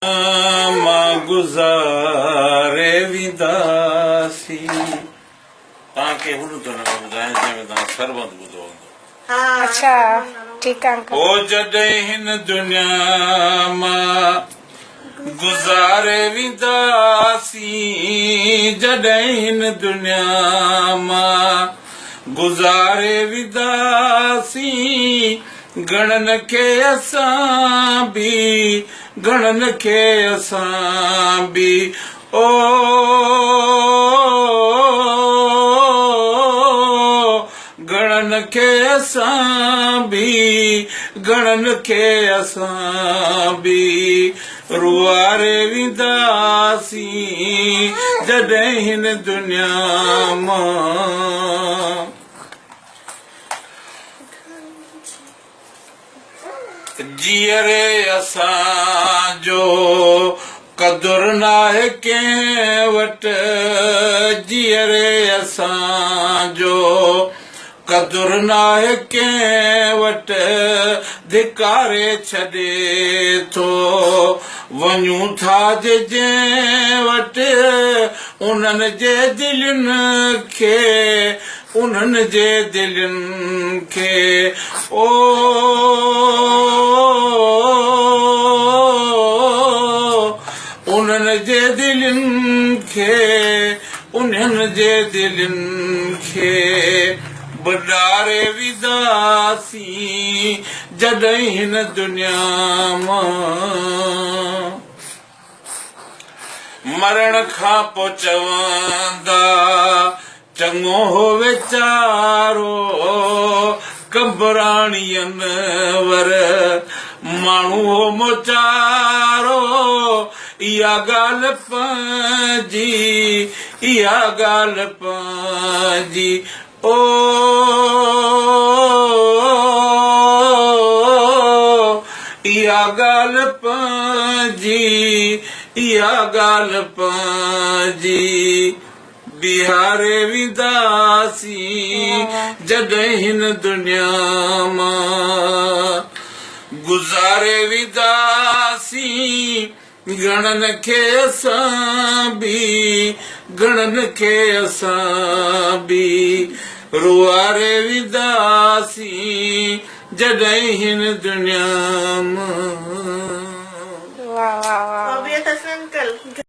मां गुज़ारे वेंदासी। तव्हांखे हुन तो न ॿुधायां जंहिंमें तव्हां सरबत ॿुधो हूंदो। अच्छा ठीकु आहे अंकल। ओ जॾहिं हिन दुनिया मां गुज़ारे वेंदासी, जॾहिं हिन दुनिया मां गुज़ारे वेंदासी, घणनि खे असां बि घणनि खे असां बि ओ घणनि खे असां बि घणनि खे असां बि रुआरे वेंदासी, जॾहिं हिन दुनिया मां जीअरे असांजो क़दुरु नाहे कंहिं वटि, जीअरे असांजो क़दुरु नाहे कंहिं वटि, धिकारे छॾे थो वञूं था जंहिं वटि, उन्हनि जे दिलनि खे उन्हनि जे दिलनि खे ओ उन्हनि जे दिलनि खे उन्हनि जे दिलनि खे बॾारे वेंदासी, जॾहिं हिन दुनिया मां मरण खां पोइ चवंदा चङो हो वीचारो, कबराणीअनि वर माण्हू हो मोचारो, इहा ॻाल्हि पंहिंजी इहा ॻाल्हि पंहिंजी ओ इहा ॻाल्हि पंहिंजी इहा ॻाल्हि पंहिंजी बिहारे वेंदासी, जॾहिं हिन दुनिया मां गुज़ारे वेंदासी, घणनि खे असां बि घणनि खे असां बि रुआरे वेंदासी, जॾहिं हिन दुनिया मां। वाह वाह वाह।